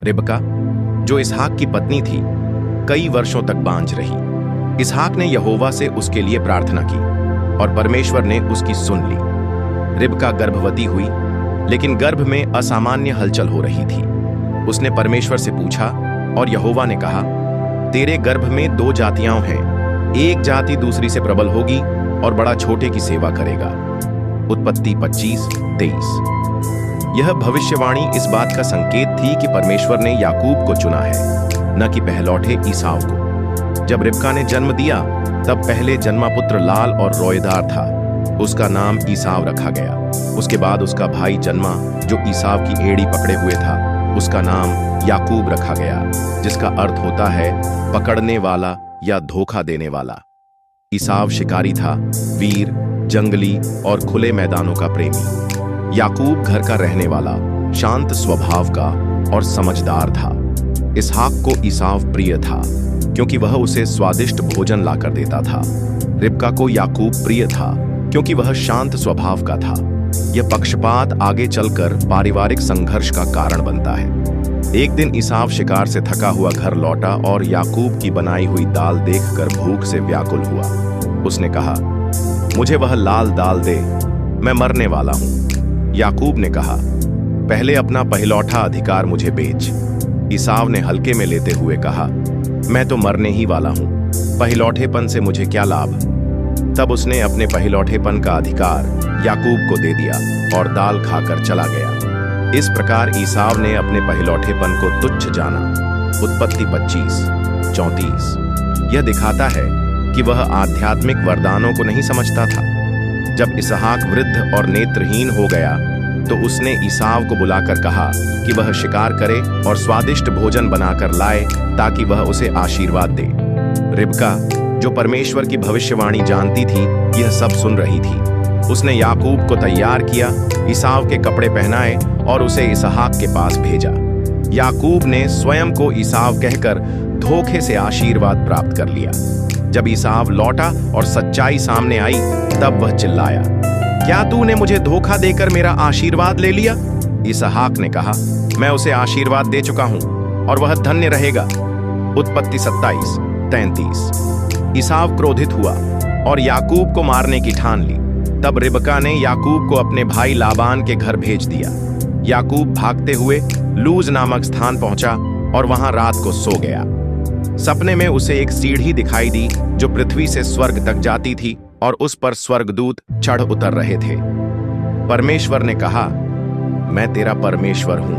रिबका, जो इसहाक की पत्नी थी, कई वर्षों तक बांझ रही। इसहाक ने यहोवा से उसके लिए प्रार्थना की और परमेश्वर ने उसकी सुन ली। रिबका गर्भवती हुई, लेकिन गर्भ में असामान्य हलचल हो रही थी। उसने परमेश्वर से पूछा और यहोवा ने कहा, तेरे गर्भ में 2 जातियां हैं, एक जाति दूसरी से प्रबल होगी और बड़ा छोटे की सेवा करेगा। उत्पत्ति 25:23। यह भविष्यवाणी इस बात का संकेत थी कि परमेश्वर ने याकूब को चुना है, न कि पहलौठे ईसाव को। जब रिबका ने जन्म दिया, तब पहले जन्मा पुत्र लाल और रोएदार था। उसका नाम ईसाव रखा गया। उसके बाद उसका भाई जन्मा, जो ईसाव की एड़ी पकड़े हुए था। उसका नाम याकूब रखा गया, जिसका अर्थ होता है पकड़ने वाला या धोखा देने वाला। ईसाव शिकारी था, वीर, जंगली और खुले मैदानों का प्रेमी। याकूब घर का रहने वाला, शांत स्वभाव का और समझदार था। इसहाक को ईसाव प्रिय था, क्योंकि वह उसे स्वादिष्ट भोजन लाकर देता था। रिबका को याकूब प्रिय था, क्योंकि वह शांत स्वभाव का था। यह पक्षपात आगे चलकर पारिवारिक संघर्ष का कारण बनता है। एक दिन ईसाव शिकार से थका हुआ घर लौटा और याकूब की बनाई हुई दाल देखकर भूख से व्याकुल हुआ। उसने कहा, मुझे वह लाल दाल दे, मैं मरने वाला हूं। याकूब ने कहा, पहले अपना पहलौठा अधिकार मुझे बेच। ईसाव ने हल्के में लेते हुए कहा, मैं तो मरने ही वाला हूं, पहलौठेपन से मुझे क्या लाभ। तब उसने अपने पहलौठेपन का अधिकार याकूब को दे दिया और दाल खाकर चला गया। इस प्रकार ईसाव ने अपने पहलौठेपन को तुच्छ जाना। उत्पत्ति 25:34। यह दिखाता है कि वह आध्यात्मिक वरदानों को नहीं समझता था। जब इसहाक वृद्ध और नेत्रहीन हो गया, तो उसने ईसाव को बुलाकर कहा कि वह शिकार करे और स्वादिष्ट भोजन बनाकर लाए, ताकि वह उसे आशीर्वाद दे। रिबका, जो परमेश्वर की भविष्यवाणी जानती थी, यह सब सुन रही थी। उसने याकूब को तैयार किया, ईसाव के कपड़े पहनाए और उसे इसहाक के पास भेजा। याकूब ने स्वयं को ईसाव कहकर धोखे से आशीर्वाद प्राप्त कर लिया। जब ईसाव लौटा और सच्चाई सामने आई, तब वह चिल्लाया, क्या तूने मुझे धोखा देकर मेरा आशीर्वाद ले लिया? इसहाक ने कहा, मैं उसे आशीर्वाद दे चुका हूं और वह धन्य रहेगा। उत्पत्ति 27:33। ईसाव क्रोधित हुआ और याकूब को मारने की ठान ली। तब रिबका ने याकूब को अपने भाई लाबान के घर भेज दिया। याकूब भागते हुए लूज नामक स्थान पहुंचा और वहां रात को सो गया। सपने में उसे एक सीढ़ी दिखाई दी, जो पृथ्वी से स्वर्ग तक जाती थी और उस पर स्वर्गदूत चढ़ उतर रहे थे। परमेश्वर ने कहा, मैं तेरा परमेश्वर हूं,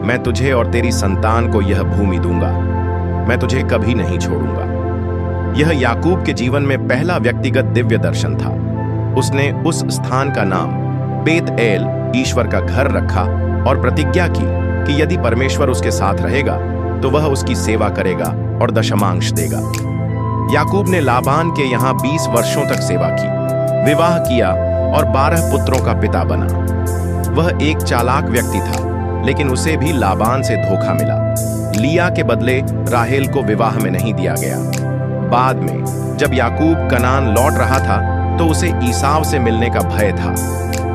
मैं तुझे और तेरी संतान को यह भूमि दूंगा, मैं तुझे कभी नहीं छोड़ूंगा। यह याकूब के जीवन में पहला व्यक्तिगत दिव्य दर्शन था। उसने उस स्थान का नाम बेत एल, ईश्वर का घर, रखा और प्रतिज्ञा की कि यदि परमेश्वर उसके साथ रहेगा तो वह उसकी सेवा करेगा और दशमांश देगा। याकूब ने लाबान के यहाँ 20 वर्षों तक सेवा की, विवाह किया और 12 पुत्रों का पिता बना। वह एक चालाक व्यक्ति था, लेकिन उसे भी लाबान से धोखा मिला। लिया के बदले राहेल को विवाह में नहीं दिया गया। बाद में जब याकूब कनान लौट रहा था, तो उसे ईसाव से मिलने का भय था।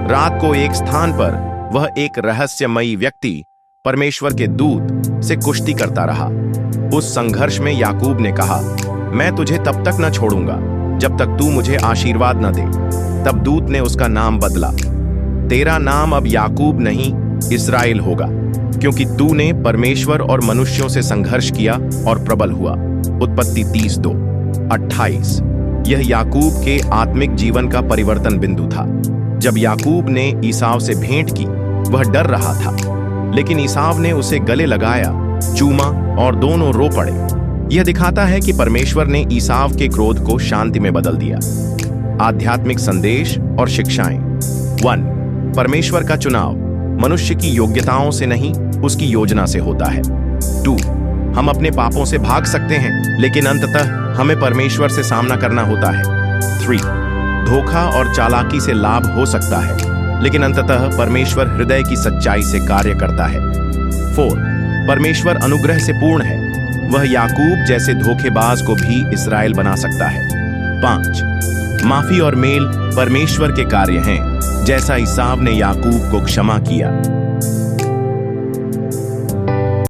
रात को एक स्थान पर वह एक रहस्यमयी व्यक्ति, परमेश्वर के दूत, से कुश्ती करता रहा। उस संघर्ष में याकूब ने कहा, मैं तुझे तब तक न छोड़ूंगा जब तक तू मुझे आशीर्वाद न दे। तब दूत ने उसका नाम बदला, तेरा नाम अब याकूब नहीं, इस्राएल होगा, क्योंकि तूने परमेश्वर और मनुष्यों से संघर्ष किया और प्रबल हुआ। उत्पत्ति 30:28। यह याकूब के आत्मिक जीवन का परिवर्तन बिंदु था। जब याकूब ने ईसाव से भेंट की, वह डर रहा था, लेकिन ईसाव ने उसे गले लगाया, चूमा और दोनों रो पड़े। यह दिखाता है कि परमेश्वर ने ईसाव के क्रोध को शांति में बदल दिया। आध्यात्मिक संदेश और शिक्षाएं। 1. परमेश्वर का चुनाव मनुष्य की योग्यताओं से नहीं, उसकी योजना से होता है। 2. हम अपने पापों से भाग सकते हैं, लेकिन अंततः हमें परमेश्वर से सामना करना होता है। 3. धोखा और चालाकी से लाभ हो सकता है, लेकिन अंततः परमेश्वर हृदय की सच्चाई से कार्य करता है। 4. परमेश्वर अनुग्रह से पूर्ण है, वह याकूब जैसे धोखेबाज को भी इस्राएल बना सकता है। 5. माफी और मेल परमेश्वर के कार्य हैं, जैसा ईसाव ने याकूब को क्षमा किया।